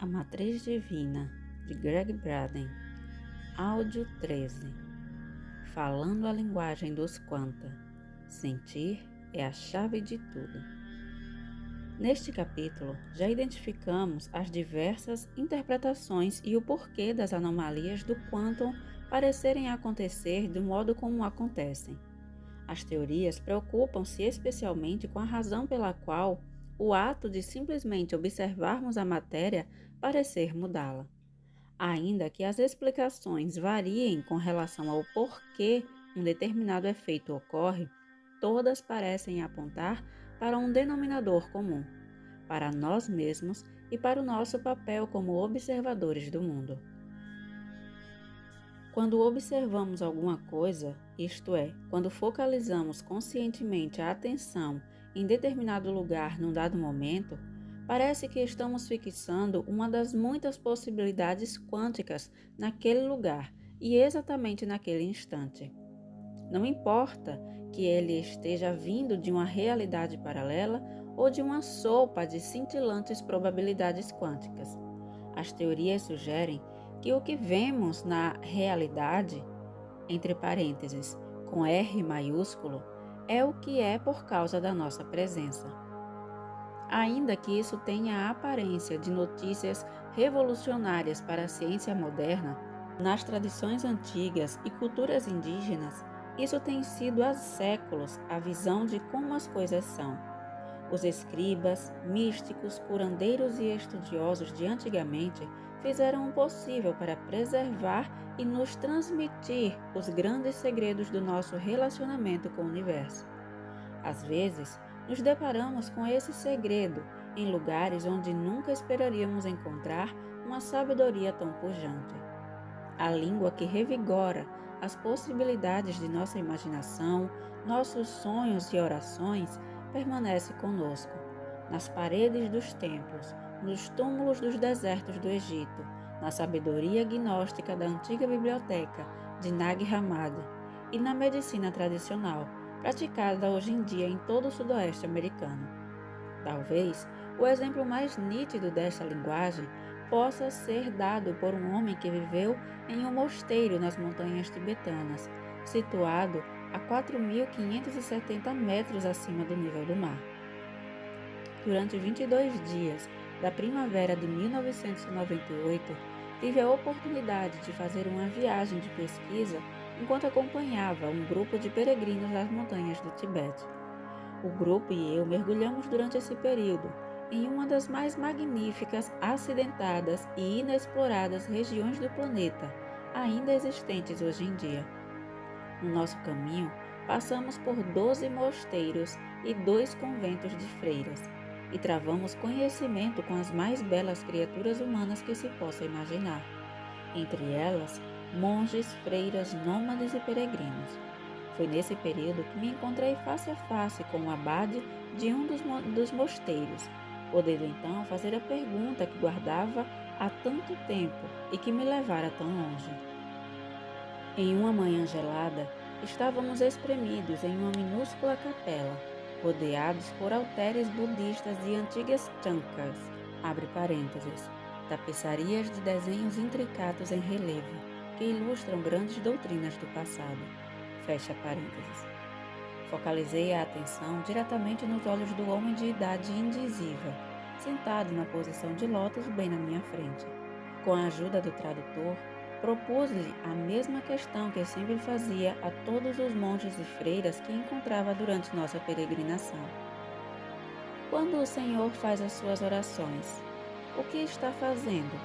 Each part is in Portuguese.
A Matriz Divina, de Greg Braden. Áudio 13. Falando a linguagem dos quanta. Sentir é a chave de tudo. Neste capítulo, já identificamos as diversas interpretações e o porquê das anomalias do quantum parecerem acontecer do modo como acontecem. As teorias preocupam-se especialmente com a razão pela qual o ato de simplesmente observarmos a matéria parecer mudá-la. Ainda que as explicações variem com relação ao porquê um determinado efeito ocorre, todas parecem apontar para um denominador comum, para nós mesmos e para o nosso papel como observadores do mundo. Quando observamos alguma coisa, isto é, quando focalizamos conscientemente a atenção em determinado lugar num dado momento, parece que estamos fixando uma das muitas possibilidades quânticas naquele lugar e exatamente naquele instante. Não importa que ele esteja vindo de uma realidade paralela ou de uma sopa de cintilantes probabilidades quânticas. As teorias sugerem que o que vemos na realidade, entre parênteses, com R maiúsculo, é o que é por causa da nossa presença. Ainda que isso tenha a aparência de notícias revolucionárias para a ciência moderna, nas tradições antigas e culturas indígenas, isso tem sido há séculos a visão de como as coisas são. Os escribas, místicos, curandeiros e estudiosos de antigamente fizeram o possível para preservar e nos transmitir os grandes segredos do nosso relacionamento com o universo. Às vezes, nos deparamos com esse segredo em lugares onde nunca esperaríamos encontrar uma sabedoria tão pujante. A língua que revigora as possibilidades de nossa imaginação, nossos sonhos e orações permanece conosco, nas paredes dos templos, nos túmulos dos desertos do Egito, na sabedoria gnóstica da antiga biblioteca de Nag Hammadi e na medicina tradicional, praticada hoje em dia em todo o sudoeste americano. Talvez o exemplo mais nítido desta linguagem possa ser dado por um homem que viveu em um mosteiro nas montanhas tibetanas, situado a 4.570 metros acima do nível do mar. Durante 22 dias da primavera de 1998, tive a oportunidade de fazer uma viagem de pesquisa enquanto acompanhava um grupo de peregrinos nas montanhas do Tibete. O grupo e eu mergulhamos durante esse período em uma das mais magníficas, acidentadas e inexploradas regiões do planeta, ainda existentes hoje em dia. No nosso caminho, passamos por 12 mosteiros e 2 conventos de freiras, e travamos conhecimento com as mais belas criaturas humanas que se possa imaginar. Entre elas, monges, freiras, nômades e peregrinos. Foi nesse período que me encontrei face a face com o abade de um dos mosteiros, podendo então fazer a pergunta que guardava há tanto tempo e que me levara tão longe. Em uma manhã gelada, estávamos espremidos em uma minúscula capela, rodeados por altares budistas e antigas chankas, abre parênteses, tapeçarias de desenhos intricados em relevo, que ilustram grandes doutrinas do passado, fecha parênteses. Focalizei a atenção diretamente nos olhos do homem de idade indizível, sentado na posição de lótus bem na minha frente. Com a ajuda do tradutor, propus-lhe a mesma questão que sempre fazia a todos os monges e freiras que encontrava durante nossa peregrinação. Quando o Senhor faz as suas orações, o que está fazendo?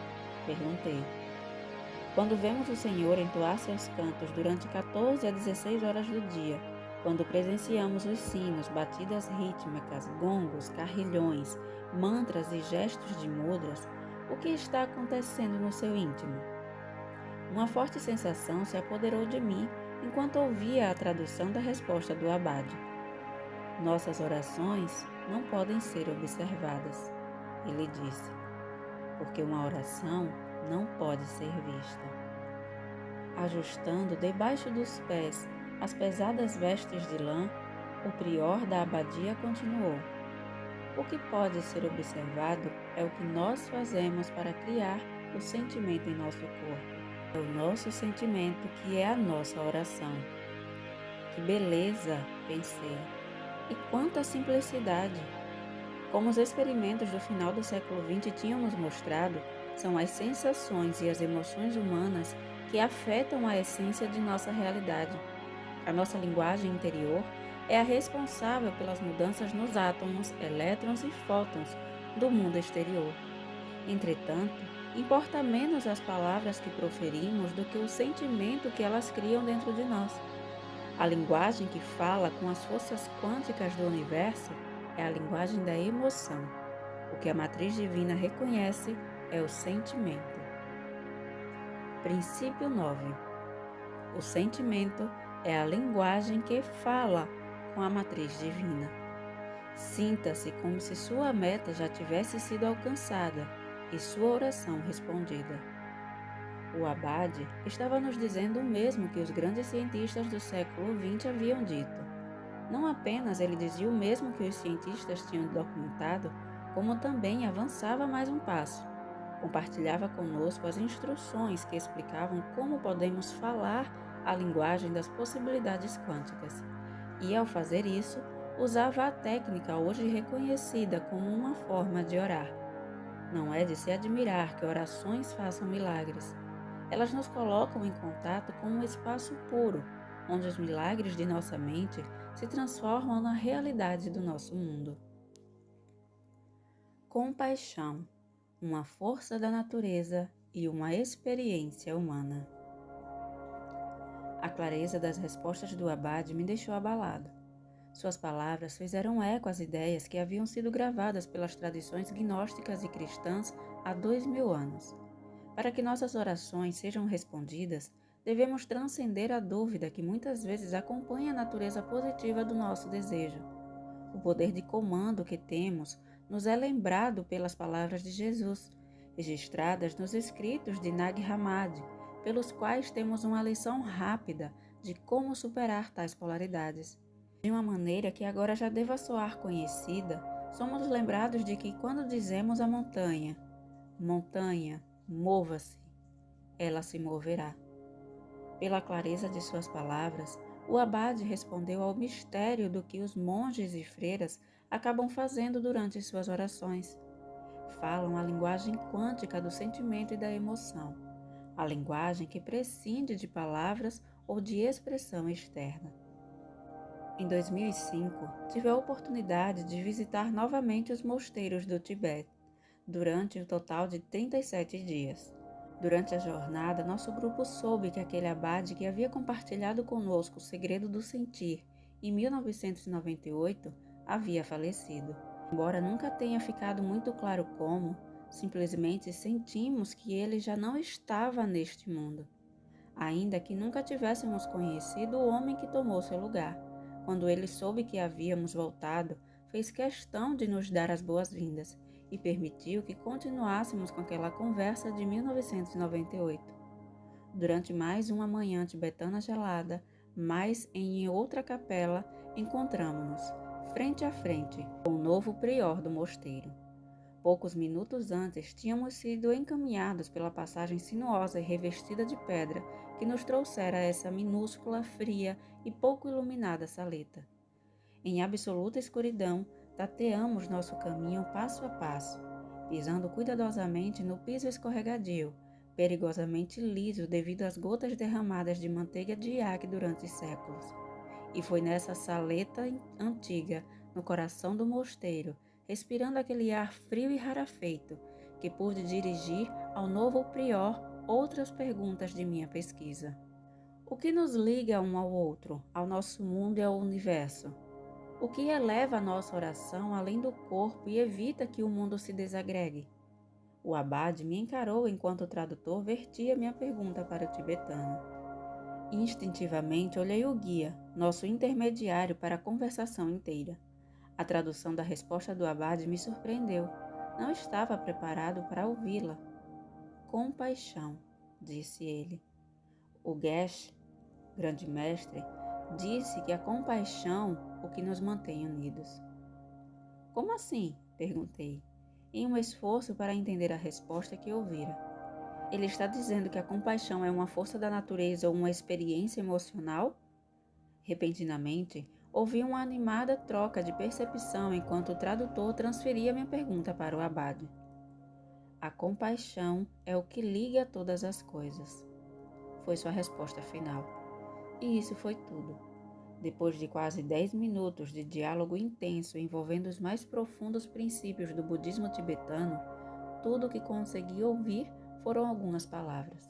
Perguntei. Quando vemos o Senhor entoar seus cantos durante 14 a 16 horas do dia, quando presenciamos os sinos, batidas rítmicas, gongos, carrilhões, mantras e gestos de mudras, o que está acontecendo no seu íntimo? Uma forte sensação se apoderou de mim enquanto ouvia a tradução da resposta do abade. Nossas orações não podem ser observadas, ele disse, porque uma oração não pode ser vista. Ajustando debaixo dos pés as pesadas vestes de lã, o prior da abadia continuou. O que pode ser observado é o que nós fazemos para criar o sentimento em nosso corpo. É o nosso sentimento que é a nossa oração. Que beleza, pensei. E quanta simplicidade! Como os experimentos do final do século XX tinham nos mostrado, são as sensações e as emoções humanas que afetam a essência de nossa realidade. A nossa linguagem interior é a responsável pelas mudanças nos átomos, elétrons e fótons do mundo exterior. Entretanto, importa menos as palavras que proferimos do que o sentimento que elas criam dentro de nós. A linguagem que fala com as forças quânticas do universo é a linguagem da emoção. O que a matriz divina reconhece é o sentimento. Princípio 9. O sentimento é a linguagem que fala com a matriz divina. Sinta-se como se sua meta já tivesse sido alcançada e sua oração respondida. O Abade estava nos dizendo o mesmo que os grandes cientistas do século XX haviam dito. Não apenas ele dizia o mesmo que os cientistas tinham documentado, como também avançava mais um passo. Compartilhava conosco as instruções que explicavam como podemos falar a linguagem das possibilidades quânticas. E, ao fazer isso, usava a técnica hoje reconhecida como uma forma de orar. Não é de se admirar que orações façam milagres. Elas nos colocam em contato com um espaço puro, onde os milagres de nossa mente se transformam na realidade do nosso mundo. Compaixão, uma força da natureza e uma experiência humana. A clareza das respostas do Abade me deixou abalado. Suas palavras fizeram eco às ideias que haviam sido gravadas pelas tradições gnósticas e cristãs há 2000 anos. Para que nossas orações sejam respondidas, devemos transcender a dúvida que muitas vezes acompanha a natureza positiva do nosso desejo. O poder de comando que temos nos é lembrado pelas palavras de Jesus, registradas nos escritos de Nag Hammadi, pelos quais temos uma lição rápida de como superar tais polaridades. De uma maneira que agora já deva soar conhecida, somos lembrados de que quando dizemos à montanha, montanha, mova-se, ela se moverá. Pela clareza de suas palavras, o Abade respondeu ao mistério do que os monges e freiras acabam fazendo durante suas orações. Falam a linguagem quântica do sentimento e da emoção, a linguagem que prescinde de palavras ou de expressão externa. Em 2005, tive a oportunidade de visitar novamente os mosteiros do Tibete, durante um total de 37 dias. Durante a jornada, nosso grupo soube que aquele abade que havia compartilhado conosco o segredo do sentir em 1998 havia falecido. Embora nunca tenha ficado muito claro como, simplesmente sentimos que ele já não estava neste mundo. Ainda que nunca tivéssemos conhecido o homem que tomou seu lugar, quando ele soube que havíamos voltado, fez questão de nos dar as boas-vindas e permitiu que continuássemos com aquela conversa de 1998. Durante mais uma manhã tibetana gelada, mais em outra capela, encontramo-nos, frente a frente, com o novo prior do mosteiro. Poucos minutos antes, tínhamos sido encaminhados pela passagem sinuosa e revestida de pedra que nos trouxera essa minúscula, fria e pouco iluminada saleta. Em absoluta escuridão, tateamos nosso caminho passo a passo, pisando cuidadosamente no piso escorregadio, perigosamente liso devido às gotas derramadas de manteiga de iaque durante séculos. E foi nessa saleta antiga, no coração do mosteiro, respirando aquele ar frio e rarefeito, que pude dirigir ao novo prior outras perguntas de minha pesquisa. O que nos liga um ao outro, ao nosso mundo e ao universo? O que eleva a nossa oração além do corpo e evita que o mundo se desagregue? O Abade me encarou enquanto o tradutor vertia minha pergunta para o tibetano. Instintivamente olhei o guia, nosso intermediário para a conversação inteira. A tradução da resposta do Abade me surpreendeu. Não estava preparado para ouvi-la. Compaixão, disse ele. O Geshe, grande mestre, disse que a compaixão é o que nos mantém unidos. Como assim? Perguntei, em um esforço para entender a resposta que ouvira. Ele está dizendo que a compaixão é uma força da natureza ou uma experiência emocional? Repentinamente, ouvi uma animada troca de percepção enquanto o tradutor transferia minha pergunta para o abade. A compaixão é o que liga todas as coisas. Foi sua resposta final. E isso foi tudo. Depois de quase 10 minutos de diálogo intenso envolvendo os mais profundos princípios do budismo tibetano, tudo o que consegui ouvir foram algumas palavras.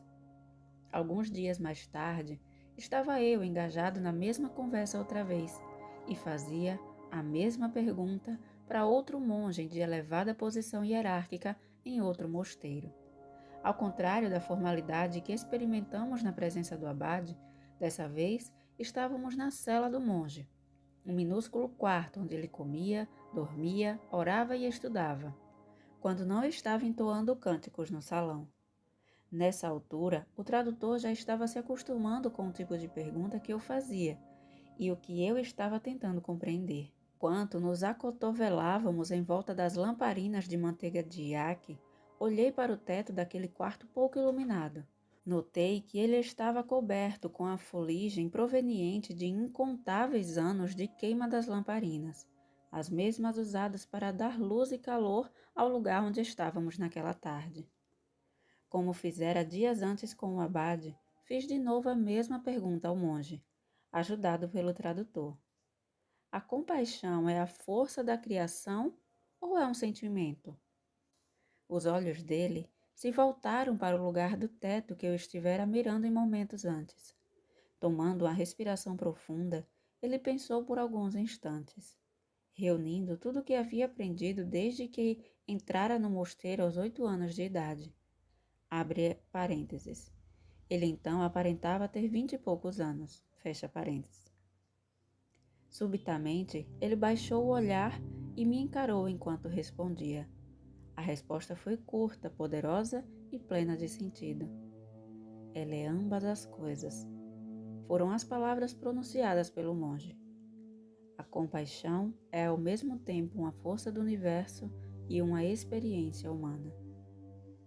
Alguns dias mais tarde, estava eu engajado na mesma conversa outra vez e fazia a mesma pergunta para outro monge de elevada posição hierárquica em outro mosteiro. Ao contrário da formalidade que experimentamos na presença do abade, dessa vez estávamos na cela do monge, um minúsculo quarto onde ele comia, dormia, orava e estudava, quando não estava entoando cânticos no salão. Nessa altura, o tradutor já estava se acostumando com o tipo de pergunta que eu fazia e o que eu estava tentando compreender. Enquanto nos acotovelávamos em volta das lamparinas de manteiga de iaque, olhei para o teto daquele quarto pouco iluminado. Notei que ele estava coberto com a fuligem proveniente de incontáveis anos de queima das lamparinas, as mesmas usadas para dar luz e calor ao lugar onde estávamos naquela tarde. Como fizera dias antes com o abade, fiz de novo a mesma pergunta ao monge, ajudado pelo tradutor. A compaixão é a força da criação ou é um sentimento? Os olhos dele se voltaram para o lugar do teto que eu estivera mirando em momentos antes. Tomando uma respiração profunda, ele pensou por alguns instantes, reunindo tudo o que havia aprendido desde que entrara no mosteiro aos 8 anos de idade. Abre parênteses. Ele então aparentava ter 20 e poucos anos. Fecha parênteses. Subitamente, ele baixou o olhar e me encarou enquanto respondia. A resposta foi curta, poderosa e plena de sentido. Ela é ambas as coisas. Foram as palavras pronunciadas pelo monge. A compaixão é ao mesmo tempo uma força do universo e uma experiência humana.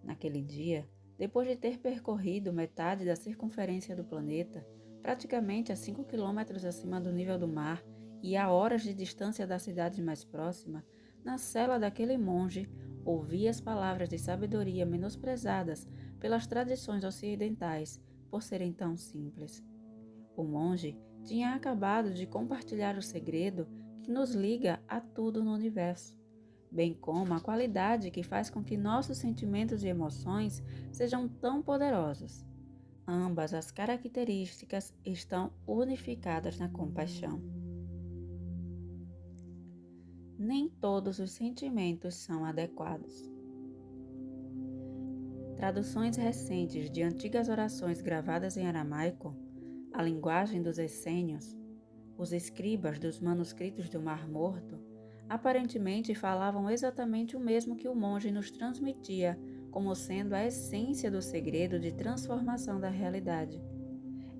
Naquele dia, depois de ter percorrido metade da circunferência do planeta, praticamente a 5 quilômetros acima do nível do mar e a horas de distância da cidade mais próxima, na cela daquele monge, ouvi as palavras de sabedoria menosprezadas pelas tradições ocidentais por serem tão simples. O monge tinha acabado de compartilhar o segredo que nos liga a tudo no universo, bem como a qualidade que faz com que nossos sentimentos e emoções sejam tão poderosos. Ambas as características estão unificadas na compaixão. Nem todos os sentimentos são adequados. Traduções recentes de antigas orações gravadas em aramaico, a linguagem dos essênios, os escribas dos manuscritos do Mar Morto, aparentemente falavam exatamente o mesmo que o monge nos transmitia, como sendo a essência do segredo de transformação da realidade.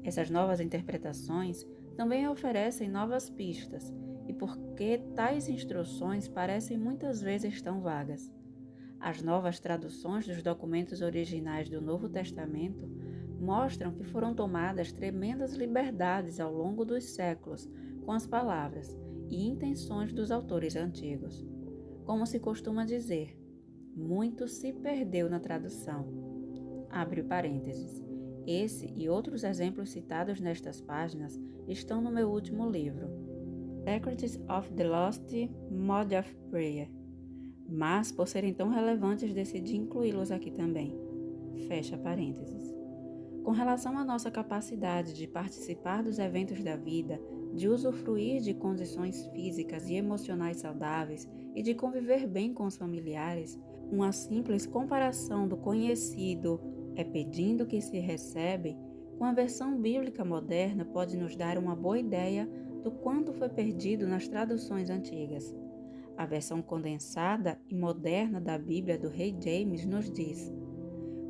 Essas novas interpretações também oferecem novas pistas, e porque tais instruções parecem muitas vezes tão vagas. As novas traduções dos documentos originais do Novo Testamento mostram que foram tomadas tremendas liberdades ao longo dos séculos com as palavras e intenções dos autores antigos. Como se costuma dizer, muito se perdeu na tradução. Abre parênteses. Esse e outros exemplos citados nestas páginas estão no meu último livro, Secrets of the Lost Mode of Prayer, mas por serem tão relevantes decidi incluí-los aqui também. Fecha parênteses. Com relação à nossa capacidade de participar dos eventos da vida, de usufruir de condições físicas e emocionais saudáveis e de conviver bem com os familiares, uma simples comparação do conhecido é pedindo que se recebe, com a versão bíblica moderna pode nos dar uma boa ideia do quanto foi perdido nas traduções antigas. A versão condensada e moderna da Bíblia do Rei James nos diz: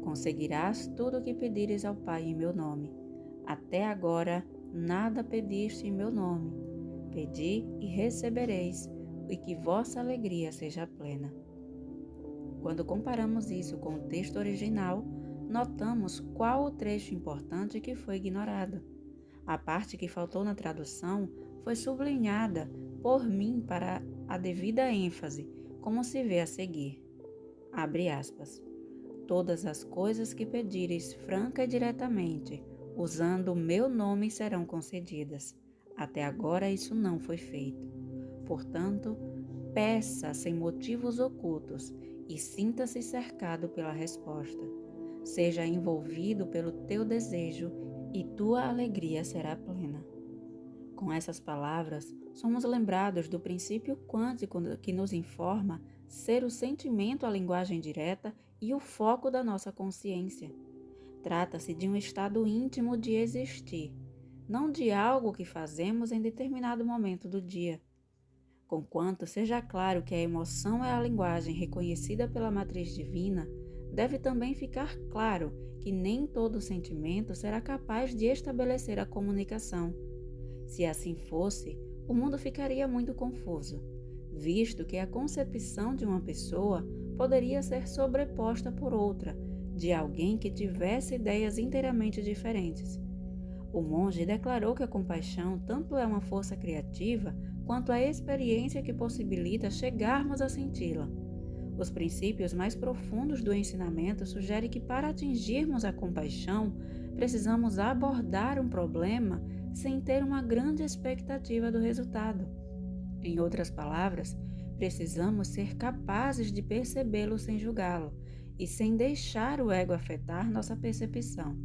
conseguirás tudo o que pedires ao Pai em meu nome. Até agora, nada pediste em meu nome. Pedi e recebereis, e que vossa alegria seja plena. Quando comparamos isso com o texto original, notamos qual o trecho importante que foi ignorado. A parte que faltou na tradução foi sublinhada por mim para a devida ênfase, como se vê a seguir. Abre aspas. Todas as coisas que pedires franca e diretamente, usando o meu nome, serão concedidas. Até agora isso não foi feito. Portanto, peça sem motivos ocultos e sinta-se cercado pela resposta. Seja envolvido pelo teu desejo e tua alegria será plena. Com essas palavras, somos lembrados do princípio quântico que nos informa ser o sentimento a linguagem direta e o foco da nossa consciência. Trata-se de um estado íntimo de existir, não de algo que fazemos em determinado momento do dia. Conquanto seja claro que a emoção é a linguagem reconhecida pela matriz divina, deve também ficar claro que nem todo sentimento será capaz de estabelecer a comunicação. Se assim fosse, o mundo ficaria muito confuso, visto que a concepção de uma pessoa poderia ser sobreposta por outra, de alguém que tivesse ideias inteiramente diferentes. O monge declarou que a compaixão tanto é uma força criativa quanto a experiência que possibilita chegarmos a senti-la. Os princípios mais profundos do ensinamento sugerem que para atingirmos a compaixão, precisamos abordar um problema sem ter uma grande expectativa do resultado. Em outras palavras, precisamos ser capazes de percebê-lo sem julgá-lo e sem deixar o ego afetar nossa percepção.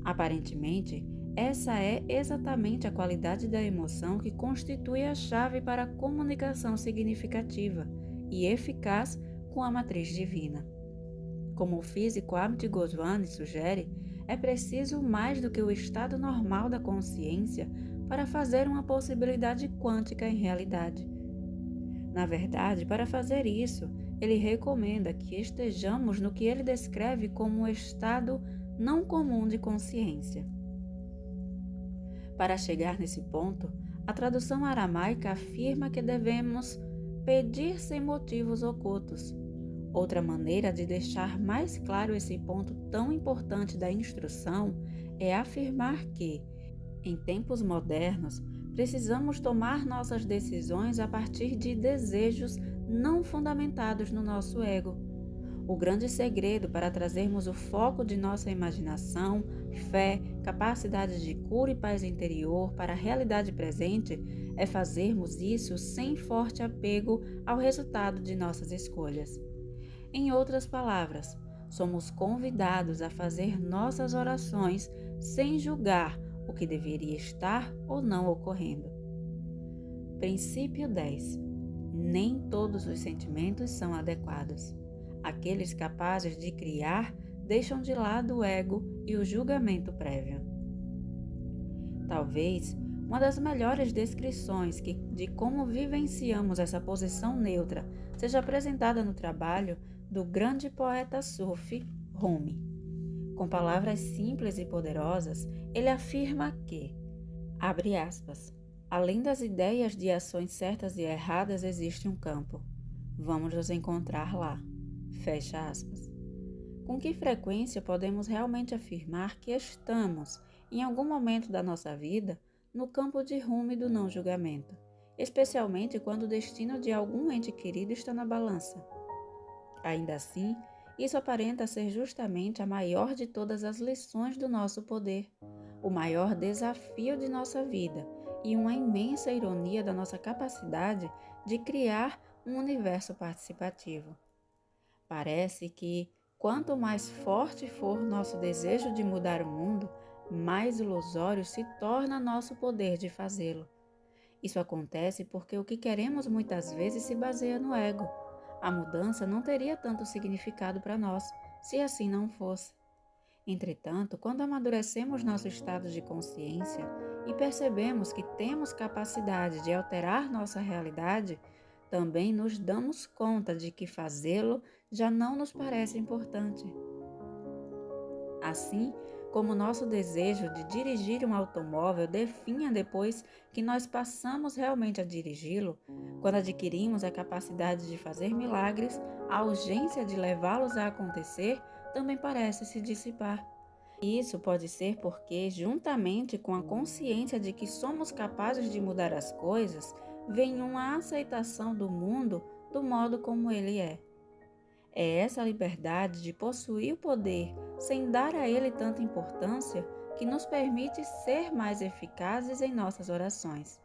Aparentemente, essa é exatamente a qualidade da emoção que constitui a chave para a comunicação significativa e eficaz com a matriz divina. Como o físico Amit Goswami sugere, é preciso mais do que o estado normal da consciência para fazer uma possibilidade quântica em realidade. Na verdade, para fazer isso, ele recomenda que estejamos no que ele descreve como um estado não comum de consciência. Para chegar nesse ponto, a tradução aramaica afirma que devemos pedir sem motivos ocultos. Outra maneira de deixar mais claro esse ponto tão importante da instrução é afirmar que, em tempos modernos, precisamos tomar nossas decisões a partir de desejos não fundamentados no nosso ego. O grande segredo para trazermos o foco de nossa imaginação, fé, capacidade de cura e paz interior para a realidade presente é fazermos isso sem forte apego ao resultado de nossas escolhas. Em outras palavras, somos convidados a fazer nossas orações sem julgar o que deveria estar ou não ocorrendo. Princípio 10. Nem todos os sentimentos são adequados. Aqueles capazes de criar deixam de lado o ego e o julgamento prévio. Talvez uma das melhores descrições de como vivenciamos essa posição neutra seja apresentada no trabalho do grande poeta Sufi, Rumi. Com palavras simples e poderosas, ele afirma que, abre aspas, além das ideias de ações certas e erradas existe um campo. Vamos nos encontrar lá. Fecha aspas. Com que frequência podemos realmente afirmar que estamos, em algum momento da nossa vida, no campo de Rumi do não julgamento, especialmente quando o destino de algum ente querido está na balança? Ainda assim, isso aparenta ser justamente a maior de todas as lições do nosso poder, o maior desafio de nossa vida e uma imensa ironia da nossa capacidade de criar um universo participativo. Parece que, quanto mais forte for nosso desejo de mudar o mundo, mais ilusório se torna nosso poder de fazê-lo. Isso acontece porque o que queremos muitas vezes se baseia no ego. A mudança não teria tanto significado para nós, se assim não fosse. Entretanto, quando amadurecemos nosso estado de consciência e percebemos que temos capacidade de alterar nossa realidade, também nos damos conta de que fazê-lo já não nos parece importante. Assim, como nosso desejo de dirigir um automóvel definha depois que nós passamos realmente a dirigi-lo, quando adquirimos a capacidade de fazer milagres, a urgência de levá-los a acontecer também parece se dissipar. Isso pode ser porque, juntamente com a consciência de que somos capazes de mudar as coisas, vem uma aceitação do mundo do modo como ele é. É essa liberdade de possuir o poder sem dar a ele tanta importância que nos permite ser mais eficazes em nossas orações.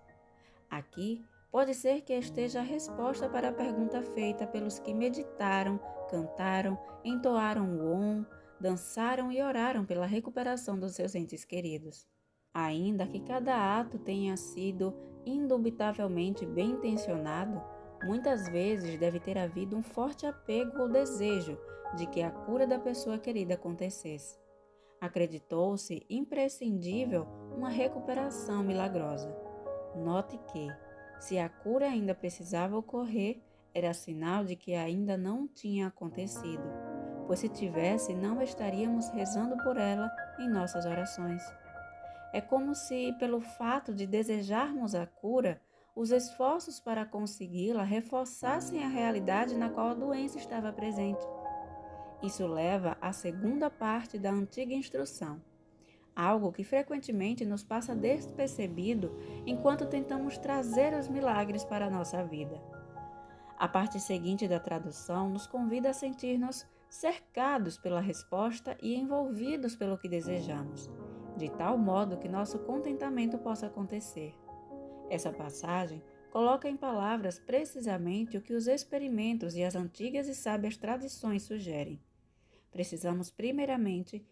Aqui pode ser que esteja a resposta para a pergunta feita pelos que meditaram, cantaram, entoaram o Om, dançaram e oraram pela recuperação dos seus entes queridos. Ainda que cada ato tenha sido indubitavelmente bem intencionado, muitas vezes deve ter havido um forte apego ou desejo de que a cura da pessoa querida acontecesse. Acreditou-se imprescindível uma recuperação milagrosa. Note que, se a cura ainda precisava ocorrer, era sinal de que ainda não tinha acontecido, pois se tivesse, não estaríamos rezando por ela em nossas orações. É como se, pelo fato de desejarmos a cura, os esforços para consegui-la reforçassem a realidade na qual a doença estava presente. Isso leva à segunda parte da antiga instrução, algo que frequentemente nos passa despercebido enquanto tentamos trazer os milagres para a nossa vida. A parte seguinte da tradução nos convida a sentir-nos cercados pela resposta e envolvidos pelo que desejamos, de tal modo que nosso contentamento possa acontecer. Essa passagem coloca em palavras precisamente o que os experimentos e as antigas e sábias tradições sugerem. Precisamos, primeiramente,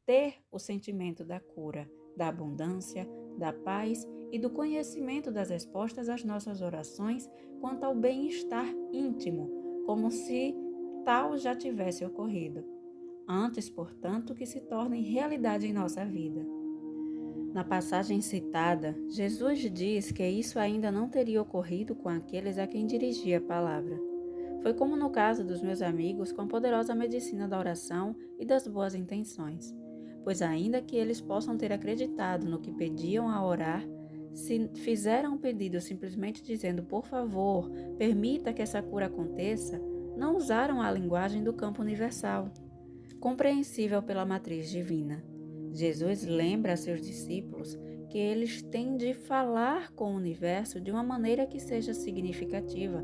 ter o sentimento da cura, da abundância, da paz e do conhecimento das respostas às nossas orações quanto ao bem-estar íntimo, como se tal já tivesse ocorrido. Antes, portanto, que se tornem realidade em nossa vida. Na passagem citada, Jesus diz que isso ainda não teria ocorrido com aqueles a quem dirigia a palavra. Foi como no caso dos meus amigos com a poderosa medicina da oração e das boas intenções, pois ainda que eles possam ter acreditado no que pediam a orar, se fizeram um pedido simplesmente dizendo por favor, permita que essa cura aconteça, não usaram a linguagem do campo universal, compreensível pela matriz divina. Jesus lembra a seus discípulos que eles têm de falar com o universo de uma maneira que seja significativa.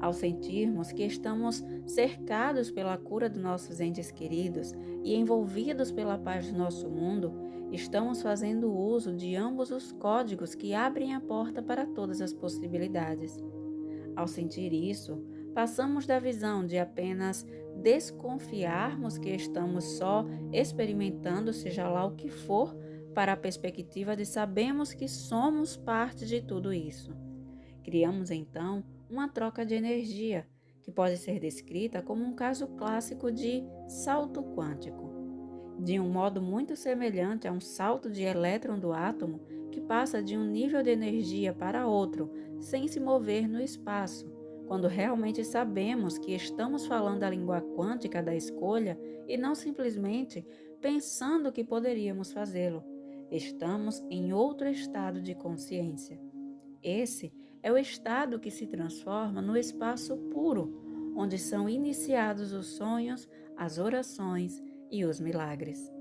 Ao sentirmos que estamos cercados pela cura dos nossos entes queridos e envolvidos pela paz do nosso mundo, estamos fazendo uso de ambos os códigos que abrem a porta para todas as possibilidades. Ao sentir isso, passamos da visão de apenas desconfiarmos que estamos só experimentando seja lá o que for, para a perspectiva de sabemos que somos parte de tudo isso. Criamos então uma troca de energia, que pode ser descrita como um caso clássico de salto quântico. De um modo muito semelhante a um salto de elétron do átomo que passa de um nível de energia para outro, sem se mover no espaço, quando realmente sabemos que estamos falando a língua quântica da escolha e não simplesmente pensando que poderíamos fazê-lo. Estamos em outro estado de consciência. Esse é o estado que se transforma no espaço puro, onde são iniciados os sonhos, as orações e os milagres.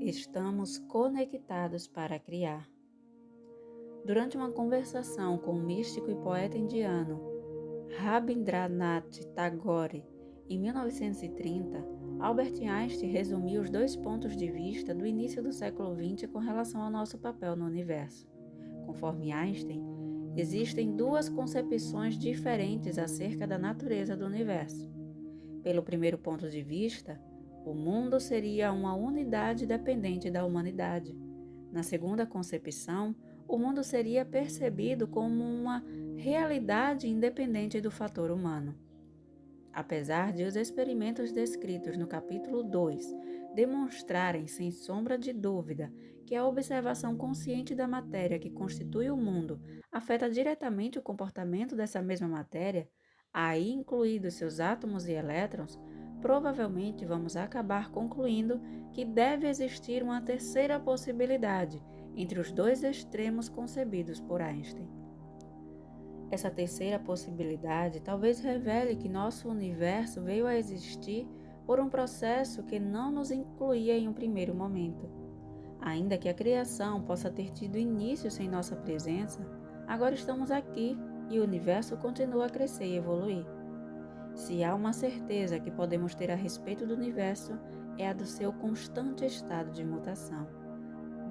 Estamos conectados para criar. Durante uma conversação com o místico e poeta indiano Rabindranath Tagore, em 1930, Albert Einstein resumiu os dois pontos de vista do início do século XX com relação ao nosso papel no universo. Conforme Einstein, existem duas concepções diferentes acerca da natureza do universo. Pelo primeiro ponto de vista, o mundo seria uma unidade dependente da humanidade. Na segunda concepção, o mundo seria percebido como uma realidade independente do fator humano. Apesar de os experimentos descritos no capítulo 2 demonstrarem, sem sombra de dúvida, que a observação consciente da matéria que constitui o mundo afeta diretamente o comportamento dessa mesma matéria, aí incluídos seus átomos e elétrons, provavelmente vamos acabar concluindo que deve existir uma terceira possibilidade entre os dois extremos concebidos por Einstein. Essa terceira possibilidade talvez revele que nosso universo veio a existir por um processo que não nos incluía em um primeiro momento. Ainda que a criação possa ter tido início sem nossa presença, agora estamos aqui e o universo continua a crescer e evoluir. Se há uma certeza que podemos ter a respeito do universo, é a do seu constante estado de mutação.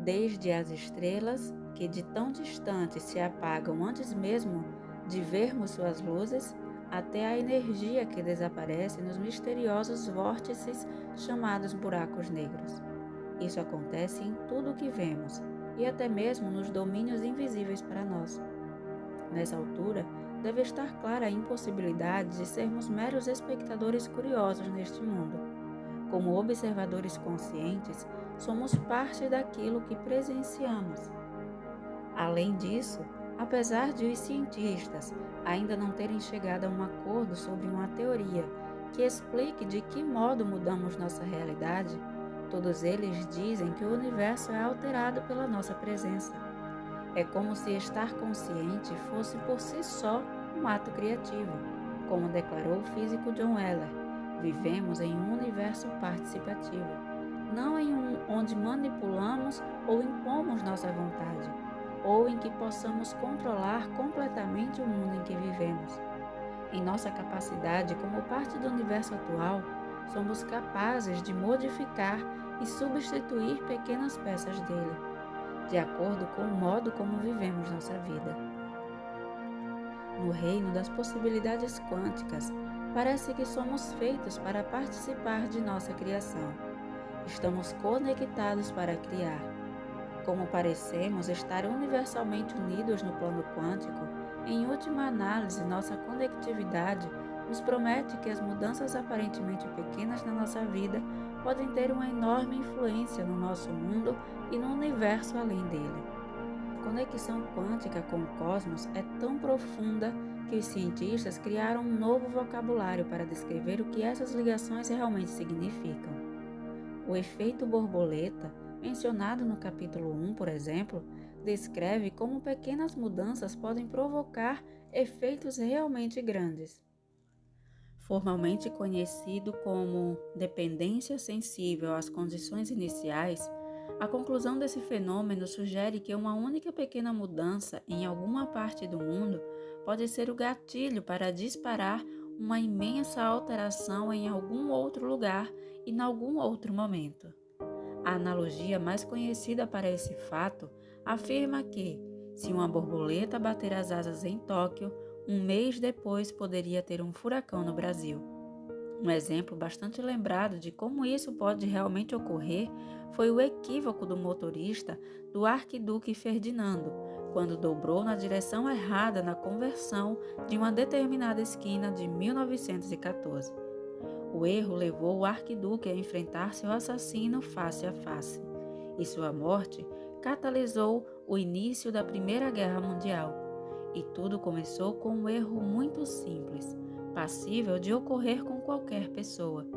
Desde as estrelas, que de tão distante se apagam antes mesmo de vermos suas luzes, até a energia que desaparece nos misteriosos vórtices chamados buracos negros. Isso acontece em tudo o que vemos, e até mesmo nos domínios invisíveis para nós. Nessa altura, deve estar clara a impossibilidade de sermos meros espectadores curiosos neste mundo. Como observadores conscientes, somos parte daquilo que presenciamos. Além disso, apesar de os cientistas ainda não terem chegado a um acordo sobre uma teoria que explique de que modo mudamos nossa realidade, todos eles dizem que o universo é alterado pela nossa presença. É como se estar consciente fosse por si só um ato criativo, como declarou o físico John Wheeler. Vivemos em um universo participativo, não em um onde manipulamos ou impomos nossa vontade, ou em que possamos controlar completamente o mundo em que vivemos. Em nossa capacidade como parte do universo atual, somos capazes de modificar e substituir pequenas peças dele, de acordo com o modo como vivemos nossa vida. No reino das possibilidades quânticas, parece que somos feitos para participar de nossa criação. Estamos conectados para criar. Como parecemos estar universalmente unidos no plano quântico, em última análise, nossa conectividade nos promete que as mudanças aparentemente pequenas na nossa vida podem ter uma enorme influência no nosso mundo e no universo além dele. A conexão quântica com o cosmos é tão profunda que os cientistas criaram um novo vocabulário para descrever o que essas ligações realmente significam. O efeito borboleta, mencionado no capítulo 1, por exemplo, descreve como pequenas mudanças podem provocar efeitos realmente grandes. Formalmente conhecido como dependência sensível às condições iniciais, a conclusão desse fenômeno sugere que uma única pequena mudança em alguma parte do mundo pode ser o gatilho para disparar uma imensa alteração em algum outro lugar e em algum outro momento. A analogia mais conhecida para esse fato afirma que, se uma borboleta bater as asas em Tóquio, um mês depois poderia ter um furacão no Brasil. Um exemplo bastante lembrado de como isso pode realmente ocorrer foi o equívoco do motorista do arquiduque Ferdinando, quando dobrou na direção errada na conversão de uma determinada esquina de 1914. O erro levou o arquiduque a enfrentar seu assassino face a face, e sua morte catalisou o início da Primeira Guerra Mundial. E tudo começou com um erro muito simples, passível de ocorrer com qualquer pessoa.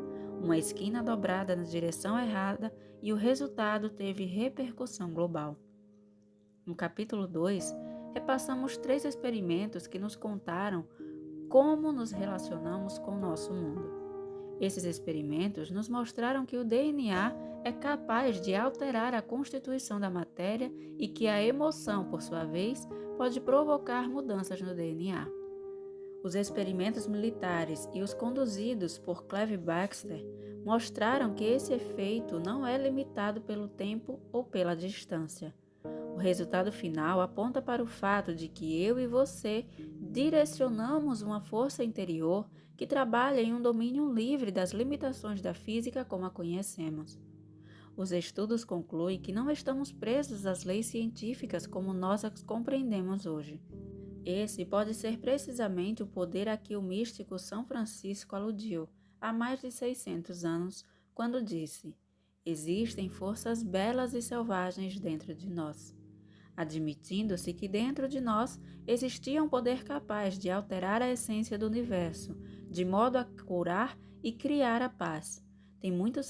Uma esquina dobrada na direção errada e o resultado teve repercussão global. No capítulo 2, repassamos 3 experimentos que nos contaram como nos relacionamos com o nosso mundo. Esses experimentos nos mostraram que o DNA é capaz de alterar a constituição da matéria e que a emoção, por sua vez, pode provocar mudanças no DNA. Os experimentos militares e os conduzidos por Clive Baxter mostraram que esse efeito não é limitado pelo tempo ou pela distância. O resultado final aponta para o fato de que eu e você direcionamos uma força interior que trabalha em um domínio livre das limitações da física como a conhecemos. Os estudos concluem que não estamos presos às leis científicas como nós as compreendemos hoje. Esse pode ser precisamente o poder a que o místico São Francisco aludiu há mais de 600 anos, quando disse: "Existem forças belas e selvagens dentro de nós", admitindo-se que dentro de nós existia um poder capaz de alterar a essência do universo, de modo a curar e criar a paz. Tem muito